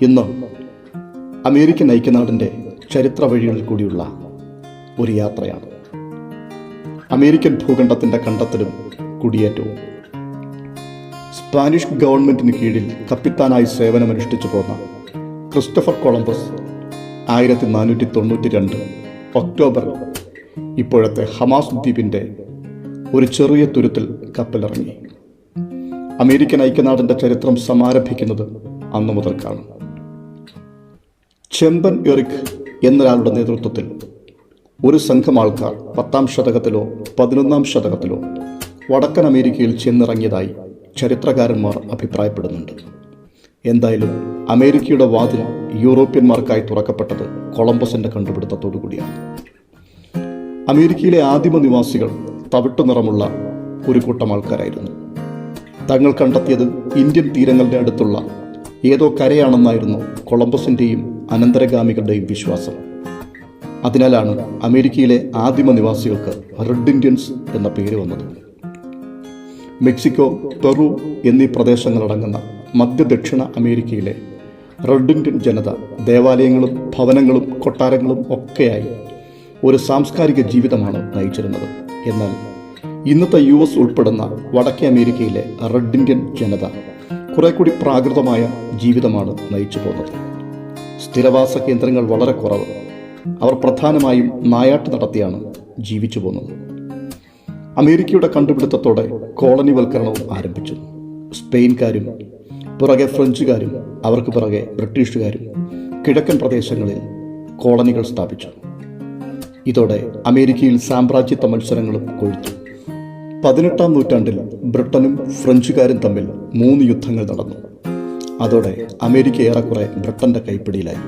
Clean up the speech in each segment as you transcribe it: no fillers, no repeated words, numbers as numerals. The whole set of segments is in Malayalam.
ഇന്ന് അമേരിക്കൻ ഐക്യനാടിൻ്റെ ചരിത്ര വഴികളിൽ കൂടിയുള്ള ഒരു യാത്രയാണ്. അമേരിക്കൻ ഭൂഖണ്ഡത്തിൻ്റെ കണ്ടെത്തലും കുടിയേറ്റവും. സ്പാനിഷ് ഗവൺമെൻറ്റിന് കീഴിൽ കപ്പിത്താനായി സേവനമനുഷ്ഠിച്ചു പോന്ന ക്രിസ്റ്റഫർ കൊളംബസ് 1492 ഒക്ടോബർ ഇപ്പോഴത്തെ ഹമാസ് ദ്വീപിൻ്റെ ഒരു ചെറിയ തുരുത്തിൽ കപ്പലിറങ്ങി. അമേരിക്കൻ ഐക്യനാടിൻ്റെ ചരിത്രം സമാരംഭിക്കുന്നത് അന്നു മുതൽക്കാണ്. ചെമ്പൻ എറിക് എന്നൊരാളുടെ നേതൃത്വത്തിൽ ഒരു സംഘം ആൾക്കാർ 10-ാം ശതകത്തിലോ 11-ാം ശതകത്തിലോ വടക്കൻ അമേരിക്കയിൽ ചെന്നിറങ്ങിയതായി ചരിത്രകാരന്മാർ അഭിപ്രായപ്പെടുന്നുണ്ട്. എന്തായാലും അമേരിക്കയുടെ വാതിൽ യൂറോപ്യന്മാർക്കായി തുറക്കപ്പെട്ടത് കൊളംബസിൻ്റെ കണ്ടുപിടുത്തത്തോടു കൂടിയാണ്. അമേരിക്കയിലെ ആദിമ നിവാസികൾ തവിട്ടു നിറമുള്ള ഒരു കൂട്ടം ആൾക്കാരായിരുന്നു. തങ്ങൾ കണ്ടെത്തിയത് ഇന്ത്യൻ തീരങ്ങളുടെ അടുത്തുള്ള ഏതോ കരയാണെന്നായിരുന്നു കൊളംബസിൻ്റെയും അനന്തരഗാമികളുടെയും വിശ്വാസം. അതിനാലാണ് അമേരിക്കയിലെ ആദിമ നിവാസികൾക്ക് റെഡ് ഇന്ത്യൻസ് എന്ന പേര് വന്നത്. മെക്സിക്കോ, പെറു എന്നീ പ്രദേശങ്ങളടങ്ങുന്ന മധ്യ-ദക്ഷിണ അമേരിക്കയിലെ റെഡ് ഇന്ത്യൻ ജനത ദേവാലയങ്ങളും ഭവനങ്ങളും കൊട്ടാരങ്ങളും ഒക്കെയായി ഒരു സാംസ്കാരിക ജീവിതമാണ് നയിച്ചിരുന്നത്. എന്നാൽ ഇന്നത്തെ US ഉൾപ്പെടുന്ന വടക്കേ അമേരിക്കയിലെ റെഡ് ഇന്ത്യൻ ജനത കുറെ കൂടി പ്രാകൃതമായ ജീവിതമാണ് നയിച്ചു പോകുന്നത്. സ്ഥിരവാസ കേന്ദ്രങ്ങൾ വളരെ കുറവ്. അവർ പ്രധാനമായും നായാട്ട് നടത്തിയാണ് ജീവിച്ചു പോകുന്നത്. അമേരിക്കയുടെ കണ്ടുപിടുത്തത്തോടെ കോളനിവൽക്കരണവും ആരംഭിച്ചു. സ്പെയിൻകാരും പുറകെ ഫ്രഞ്ചുകാരും അവർക്ക് പുറകെ ബ്രിട്ടീഷുകാരും കിഴക്കൻ പ്രദേശങ്ങളിൽ കോളനികൾ സ്ഥാപിച്ചു. ഇതോടെ അമേരിക്കയിൽ സാമ്രാജ്യത്വ മത്സരങ്ങളും കൊഴുത്തു. 18-ാം നൂറ്റാണ്ടിൽ ബ്രിട്ടനും ഫ്രഞ്ചുകാരും തമ്മിൽ 3 യുദ്ധങ്ങൾ നടന്നു. അതോടെ അമേരിക്ക ഏറെക്കുറെ ബ്രിട്ടന്റെ കൈപ്പിടിയിലായി.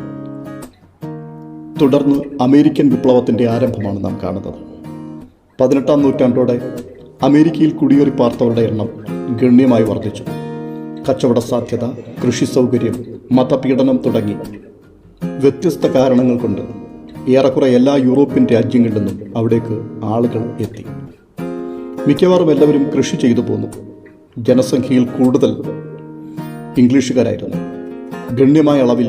തുടർന്ന് അമേരിക്കൻ വിപ്ലവത്തിന്റെ ആരംഭമാണ് നാം കാണുന്നത്. 18-ാം നൂറ്റാണ്ടോടെ അമേരിക്കയിൽ കുടിയേറി പാർത്തവരുടെ എണ്ണം ഗണ്യമായി വർദ്ധിച്ചു. കച്ചവട സാധ്യത, കൃഷി സൗകര്യം, മതപീഡനം തുടങ്ങി വ്യത്യസ്ത കാരണങ്ങൾ കൊണ്ട് ഏറെക്കുറെ എല്ലാ യൂറോപ്യൻ രാജ്യങ്ങളിൽ നിന്നും അവിടേക്ക് ആളുകൾ എത്തി. മിക്കവാറും എല്ലാവരും കൃഷി ചെയ്തു പോന്നു. ജനസംഖ്യയിൽ കൂടുതൽ ഇംഗ്ലീഷുകാരായിരുന്നു. ഗണ്യമായ അളവിൽ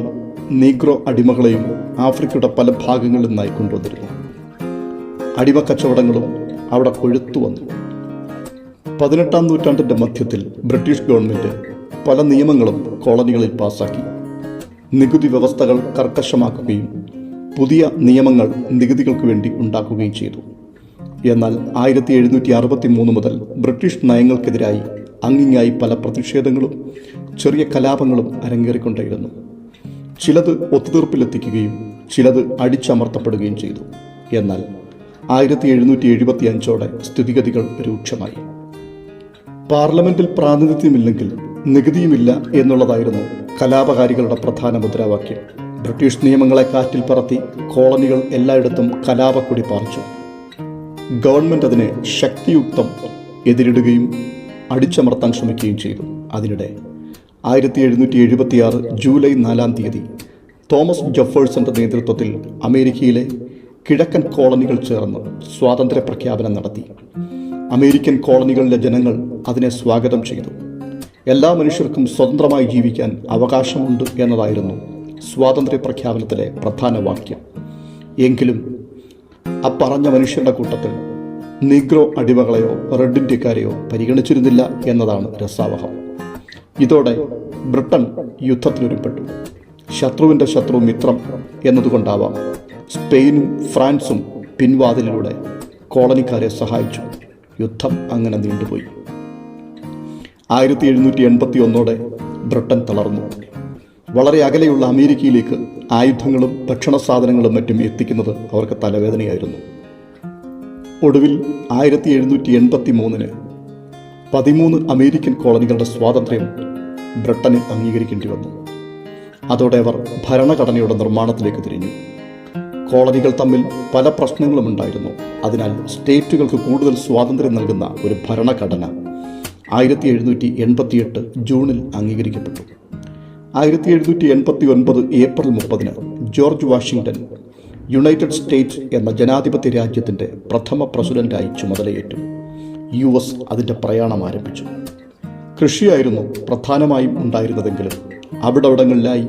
നീഗ്രോ അടിമകളെയും ആഫ്രിക്കയുടെ പല ഭാഗങ്ങളിൽ നിന്നായി കൊണ്ടുവന്നിരുന്നു. അടിമക്കച്ചവടങ്ങളും അവിടെ കൊഴുത്തു വന്നു. 18-ാം നൂറ്റാണ്ടിൻ്റെ മധ്യത്തിൽ ബ്രിട്ടീഷ് ഗവൺമെൻറ് പല നിയമങ്ങളും കോളനികളിൽ പാസാക്കി. നികുതി വ്യവസ്ഥകൾ കർക്കശമാക്കുകയും പുതിയ നിയമങ്ങൾ നികുതികൾക്ക് വേണ്ടി ഉണ്ടാക്കുകയും ചെയ്തു. എന്നാൽ 1763 മുതൽ ബ്രിട്ടീഷ് നയങ്ങൾക്കെതിരായി അങ്ങിങ്ങായി പല പ്രതിഷേധങ്ങളും ചെറിയ കലാപങ്ങളും അരങ്ങേറിക്കൊണ്ടേയിരുന്നു. ചിലത് ഒത്തുതീർപ്പിലെത്തിക്കുകയും ചിലത് അടിച്ചമർത്തപ്പെടുകയും ചെയ്തു. എന്നാൽ 1775ഓടെ സ്ഥിതിഗതികൾ രൂക്ഷമായി. പാർലമെന്റിൽ പ്രാതിനിധ്യമില്ലെങ്കിൽ നികുതിയുമില്ല എന്നുള്ളതായിരുന്നു കലാപകാരികളുടെ പ്രധാന മുദ്രാവാക്യം. ബ്രിട്ടീഷ് നിയമങ്ങളെ കാറ്റിൽ പറത്തി കോളനികൾ എല്ലായിടത്തും കലാപക്കൊടി പാറിച്ചു. ഗവൺമെൻറ് അതിനെ ശക്തിയുക്തം എതിരിടുകയും അടിച്ചമർത്താൻ ശ്രമിക്കുകയും ചെയ്തു. അതിനിടെ 1776 ജൂലൈ 4-ാം തീയതി തോമസ് ജെഫേഴ്സന്റെ നേതൃത്വത്തിൽ അമേരിക്കയിലെ കിഴക്കൻ കോളനികൾ ചേർന്ന് സ്വാതന്ത്ര്യ പ്രഖ്യാപനം നടത്തി. അമേരിക്കൻ കോളനികളിലെ ജനങ്ങൾ അതിനെ സ്വാഗതം ചെയ്തു. എല്ലാ മനുഷ്യർക്കും സ്വതന്ത്രമായി ജീവിക്കാൻ അവകാശമുണ്ട് എന്നതായിരുന്നു സ്വാതന്ത്ര്യ പ്രഖ്യാപനത്തിലെ പ്രധാന വാക്യം. എങ്കിലും പറഞ്ഞ മനുഷ്യരുടെ കൂട്ടത്തിൽ നീഗ്രോ അടിമകളെയോ റെഡ് ഇന്ത്യക്കാരെയോ പരിഗണിച്ചിരുന്നില്ല എന്നതാണ് രസാവഹം. ഇതോടെ ബ്രിട്ടൻ യുദ്ധത്തിനൊരുപ്പെട്ടു. ശത്രുവിൻ്റെ ശത്രു മിത്രം എന്നതുകൊണ്ടാവാം സ്പെയിനും ഫ്രാൻസും പിൻവാതിലിലൂടെ കോളനിക്കാരെ സഹായിച്ചു. യുദ്ധം അങ്ങനെ നീണ്ടുപോയി. 1781ഓടെ ബ്രിട്ടൻ തളർന്നു. വളരെ അകലെയുള്ള അമേരിക്കയിലേക്ക് ആയുധങ്ങളും ഭക്ഷണ സാധനങ്ങളും മറ്റും എത്തിക്കുന്നത് അവർക്ക് തലവേദനയായിരുന്നു. ഒടുവിൽ 1783 13 അമേരിക്കൻ കോളനികളുടെ സ്വാതന്ത്ര്യം ബ്രിട്ടനിൽ അംഗീകരിക്കേണ്ടി വന്നു. അതോടെ അവർ ഭരണഘടനയുടെ നിർമ്മാണത്തിലേക്ക് തിരിഞ്ഞു. കോളനികൾ തമ്മിൽ പല പ്രശ്നങ്ങളും ഉണ്ടായിരുന്നു. അതിനാൽ സ്റ്റേറ്റുകൾക്ക് കൂടുതൽ സ്വാതന്ത്ര്യം നൽകുന്ന ഒരു ഭരണഘടന 1788 ജൂണിൽ അംഗീകരിക്കപ്പെട്ടു. 1789 April 30 George Washington United States എന്ന ജനാധിപത്യ രാജ്യത്തിൻ്റെ പ്രഥമ പ്രസിഡന്റായി ചുമതലയേറ്റു. US അതിൻ്റെ പ്രയാണം ആരംഭിച്ചു. കൃഷിയായിരുന്നു പ്രധാനമായും ഉണ്ടായിരുന്നതെങ്കിലും അവിടങ്ങളിലായി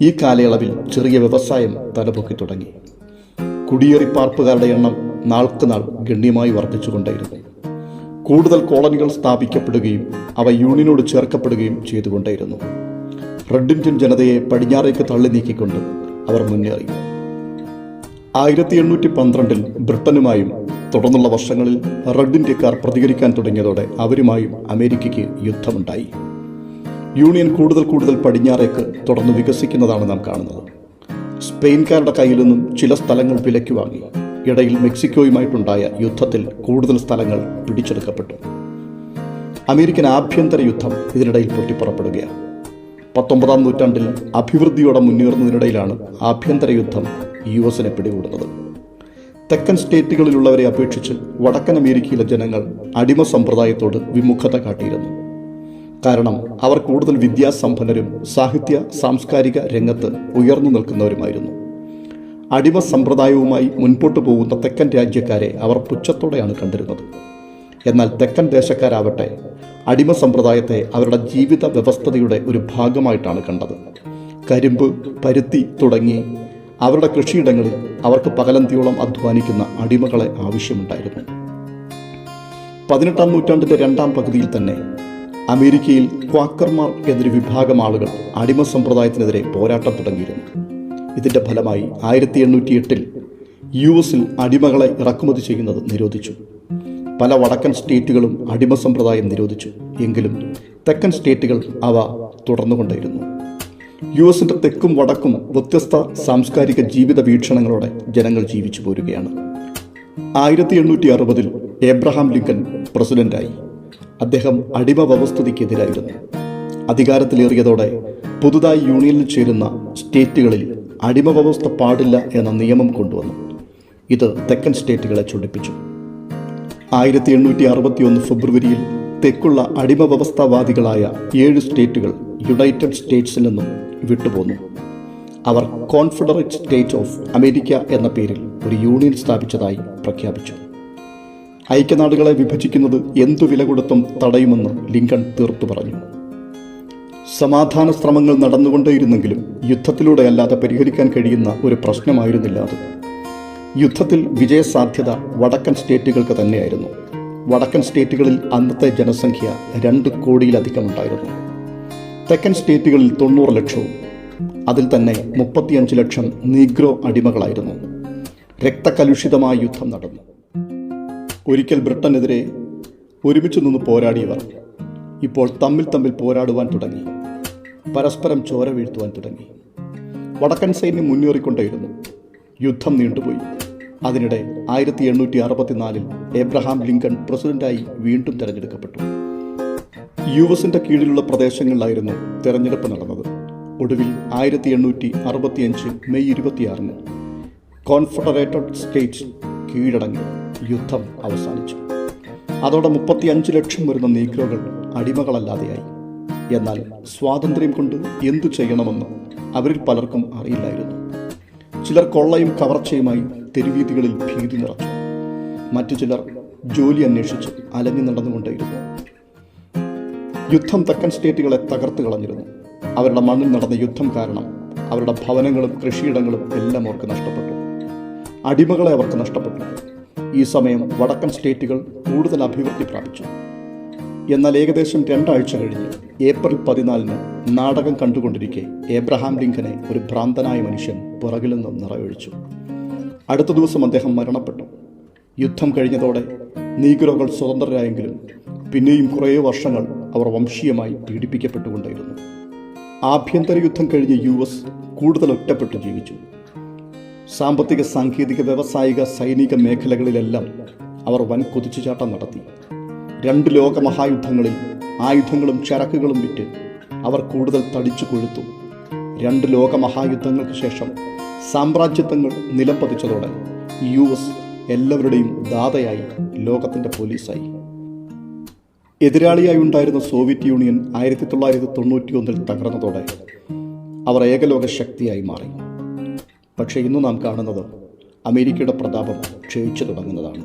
ഈ കാലയളവിൽ ചെറിയ വ്യവസായം തലപൊക്കി തുടങ്ങി. കുടിയേറിപ്പാർപ്പുകാരുടെ എണ്ണം നാൾക്ക് നാൾ ഗണ്യമായി വർദ്ധിച്ചുകൊണ്ടേയിരുന്നു. കൂടുതൽ കോളനികൾ സ്ഥാപിക്കപ്പെടുകയും അവ യൂണിയനോട് ചേർക്കപ്പെടുകയും ചെയ്തുകൊണ്ടേയിരുന്നു. റെഡ് ഇന്ത്യൻ ജനതയെ പടിഞ്ഞാറേക്ക് തള്ളി നീക്കിക്കൊണ്ട് അവർ മുന്നേറി. 1812 ബ്രിട്ടനുമായും തുടർന്നുള്ള വർഷങ്ങളിൽ റെഡ് ഇന്ത്യക്കാർ പ്രതികരിക്കാൻ തുടങ്ങിയതോടെ അവരുമായും അമേരിക്കയ്ക്ക് യുദ്ധമുണ്ടായി. യൂണിയൻ കൂടുതൽ പടിഞ്ഞാറേക്ക് തുടർന്ന് വികസിക്കുന്നതാണ് നാം കാണുന്നത്. സ്പെയിൻകാരുടെ കയ്യിൽ നിന്നും ചില സ്ഥലങ്ങൾ വിലയ്ക്ക് വാങ്ങി. ഇടയിൽ മെക്സിക്കോയുമായിട്ടുണ്ടായ യുദ്ധത്തിൽ കൂടുതൽ സ്ഥലങ്ങൾ പിടിച്ചെടുക്കപ്പെട്ടു. അമേരിക്കൻ ആഭ്യന്തര യുദ്ധം ഇതിനിടയിൽ പൊട്ടിപ്പുറപ്പെടുകയാണ്. 19-ാം നൂറ്റാണ്ടിൽ അഭിവൃദ്ധിയോടെ മുന്നേറുന്നതിനിടയിലാണ് ആഭ്യന്തര യുദ്ധം യുഎസിനെ പിടികൂടുന്നത്. തെക്കൻ സ്റ്റേറ്റുകളിലുള്ളവരെ അപേക്ഷിച്ച് വടക്കൻ അമേരിക്കയിലെ ജനങ്ങൾ അടിമ സമ്പ്രദായത്തോട് വിമുഖത കാട്ടിയിരുന്നു. കാരണം അവർ കൂടുതൽ വിദ്യാസമ്പന്നരും സാഹിത്യ സാംസ്കാരിക രംഗത്ത് ഉയർന്നു നിൽക്കുന്നവരുമായിരുന്നു. അടിമ സമ്പ്രദായവുമായി മുൻപോട്ട് പോകുന്ന തെക്കൻ രാജ്യക്കാരെ അവർ പുച്ഛത്തോടെയാണ് കണ്ടിരുന്നത്. എന്നാൽ തെക്കൻ ദേശക്കാരാവട്ടെ അടിമ സമ്പ്രദായത്തെ അവരുടെ ജീവിത വ്യവസ്ഥതയുടെ ഒരു ഭാഗമായിട്ടാണ് കണ്ടത്. കരിമ്പ്, പരുത്തി തുടങ്ങി അവരുടെ കൃഷിയിടങ്ങളിൽ അവർക്ക് പകലന്തിയോളം അധ്വാനിക്കുന്ന അടിമകളെ ആവശ്യമുണ്ടായിരുന്നു. 18-ാം നൂറ്റാണ്ടിൻ്റെ രണ്ടാം പകുതിയിൽ തന്നെ അമേരിക്കയിൽ ക്വാക്കർമാർ എന്നൊരു വിഭാഗം ആളുകൾ അടിമ സമ്പ്രദായത്തിനെതിരെ പോരാട്ടം തുടങ്ങിയിരുന്നു. ഇതിൻ്റെ ഫലമായി 1808 യുഎസിൽ അടിമകളെ ഇറക്കുമതി ചെയ്യുന്നത് നിരോധിച്ചു. പല വടക്കൻ സ്റ്റേറ്റുകളും അടിമ സമ്പ്രദായം നിരോധിച്ചു. എങ്കിലും തെക്കൻ സ്റ്റേറ്റുകൾ അവ തുടർന്നുകൊണ്ടേയിരുന്നു. യുഎസിൻ്റെ തെക്കും വടക്കും വ്യത്യസ്ത സാംസ്കാരിക ജീവിത വീക്ഷണങ്ങളോടെ ജനങ്ങൾ ജീവിച്ചു പോരുകയാണ്. 1860 എബ്രഹാം ലിങ്കൻ പ്രസിഡന്റായി. അദ്ദേഹം അടിമ വ്യവസ്ഥിതിക്കെതിരായിരുന്നു. അധികാരത്തിലേറിയതോടെ പുതുതായി യൂണിയനിൽ ചേരുന്ന സ്റ്റേറ്റുകളിൽ അടിമ വ്യവസ്ഥ പാടില്ല എന്ന നിയമം കൊണ്ടുവന്നു. ഇത് തെക്കൻ സ്റ്റേറ്റുകളെ ചൊടിപ്പിച്ചു. 1861 ഫെബ്രുവരിയിൽ തെക്കുള്ള അടിമ വ്യവസ്ഥാവാദികളായ 7 സ്റ്റേറ്റുകൾ യുണൈറ്റഡ് സ്റ്റേറ്റ്സിൽ നിന്നും വിട്ടുപോന്നു. അവർ കോൺഫെഡറേറ്റ് സ്റ്റേറ്റ് ഓഫ് അമേരിക്ക എന്ന പേരിൽ ഒരു യൂണിയൻ സ്ഥാപിച്ചതായി പ്രഖ്യാപിച്ചു. ഐക്യനാടുകളെ വിഭജിക്കുന്നത് എന്തു വില കൊടുത്തും തടയുമെന്ന് ലിങ്കൺ തീർത്തു പറഞ്ഞു. സമാധാന ശ്രമങ്ങൾ നടന്നുകൊണ്ടേയിരുന്നെങ്കിലും യുദ്ധത്തിലൂടെ അല്ലാതെ പരിഹരിക്കാൻ കഴിയുന്ന ഒരു പ്രശ്നമായിരുന്നില്ല അത്. യുദ്ധത്തിൽ വിജയസാധ്യത വടക്കൻ സ്റ്റേറ്റുകൾക്ക് തന്നെയായിരുന്നു. വടക്കൻ സ്റ്റേറ്റുകളിൽ അന്നത്തെ ജനസംഖ്യ 2 കോടിയിലധികമുണ്ടായിരുന്നു. തെക്കൻ സ്റ്റേറ്റുകളിൽ 90 ലക്ഷവും, അതിൽ തന്നെ 35 ലക്ഷം നീഗ്രോ അടിമകളായിരുന്നു. രക്തകലുഷിതമായ യുദ്ധം നടന്നു. ഒരിക്കൽ ബ്രിട്ടനെതിരെ ഒരുമിച്ച് നിന്ന് പോരാടിയവർ ഇപ്പോൾ തമ്മിൽ പോരാടുവാൻ തുടങ്ങി. പരസ്പരം ചോര വീഴ്ത്തുവാൻ തുടങ്ങി. വടക്കൻ സൈന്യം മുന്നേറിക്കൊണ്ടേയിരുന്നു. യുദ്ധം നീണ്ടുപോയി. അതിനിടെ 1864 എബ്രഹാം ലിങ്കൺ പ്രസിഡന്റായി വീണ്ടും തെരഞ്ഞെടുക്കപ്പെട്ടു. യുഎസിന്റെ കീഴിലുള്ള പ്രദേശങ്ങളിലായിരുന്നു തെരഞ്ഞെടുപ്പ് നടന്നത്. ഒടുവിൽ 1865 മെയ് 26 കോൺഫെഡറേറ്റഡ് സ്റ്റേറ്റ്സ് കീഴടങ്ങി. യുദ്ധം അവസാനിച്ചു. അതോടെ 35 ലക്ഷം വരുന്ന നീഗ്രോകൾ അടിമകളല്ലാതെയായി. എന്നാൽ സ്വാതന്ത്ര്യം കൊണ്ട് എന്തു ചെയ്യണമെന്ന് അവരിൽ പലർക്കും അറിയില്ലായിരുന്നു. ചിലർ കൊള്ളയും കവർച്ചയുമായി തെരുവീതികളിൽ ഭീതി നിറച്ചു. മറ്റു ചിലർ ജോലി അന്വേഷിച്ച് അലഞ്ഞു നടന്നുകൊണ്ടേയിരുന്നു. യുദ്ധം തെക്കൻ സ്റ്റേറ്റുകളെ തകർത്ത് കളഞ്ഞിരുന്നു. അവരുടെ മണ്ണിൽ നടന്ന യുദ്ധം കാരണം അവരുടെ ഭവനങ്ങളും കൃഷിയിടങ്ങളും എല്ലാം അവർക്ക് നഷ്ടപ്പെട്ടു. അടിമകളെ അവർക്ക് നഷ്ടപ്പെട്ടു. ഈ സമയം വടക്കൻ സ്റ്റേറ്റുകൾ കൂടുതൽ അഭിവൃദ്ധി പ്രാപിച്ചു. എന്നാൽ ഏകദേശം 2 ആഴ്ച കഴിഞ്ഞ് ഏപ്രിൽ 14 നാടകം കണ്ടുകൊണ്ടിരിക്കെ എബ്രഹാം ലിങ്കനെ ഒരു ഭ്രാന്തനായ മനുഷ്യൻ പിറകിൽ നിന്നും നിറയൊഴിച്ചു. അടുത്ത ദിവസം അദ്ദേഹം മരണപ്പെട്ടു. യുദ്ധം കഴിഞ്ഞതോടെ നീഗ്രോകൾ സ്വതന്ത്രരായെങ്കിലും പിന്നെയും കുറേ വർഷങ്ങൾ അവർ വംശീയമായി പീഡിപ്പിക്കപ്പെട്ടുകൊണ്ടേയിരുന്നു. ആഭ്യന്തര യുദ്ധം കഴിഞ്ഞ് യുഎസ് കൂടുതൽ ഒറ്റപ്പെട്ടു ജീവിച്ചു. സാമ്പത്തിക, സാങ്കേതിക, വ്യാവസായിക, സൈനിക മേഖലകളിലെല്ലാം അവർ വൻ കുതിച്ചുചാട്ടം നടത്തി. 2 ലോകമഹായുദ്ധങ്ങളിൽ ആയുധങ്ങളും ചരക്കുകളും വിറ്റ് അവർ കൂടുതൽ തടിച്ചു കൊഴുത്തു. 2 ലോകമഹായുദ്ധങ്ങൾക്ക് ശേഷം സാമ്രാജ്യത്വങ്ങൾ നിലം പതിച്ചതോടെ യുഎസ് എല്ലാവരുടെയും ദാതയായി, ലോകത്തിൻ്റെ പോലീസായി. എതിരാളിയായി ഉണ്ടായിരുന്ന സോവിയറ്റ് യൂണിയൻ 1991 തകർന്നതോടെ അവർ ഏകലോക ശക്തിയായി മാറി. പക്ഷേ ഇന്ന് നാം കാണുന്നത് അമേരിക്കയുടെ പ്രതാപം ക്ഷയിച്ചു തുടങ്ങുന്നതാണ്.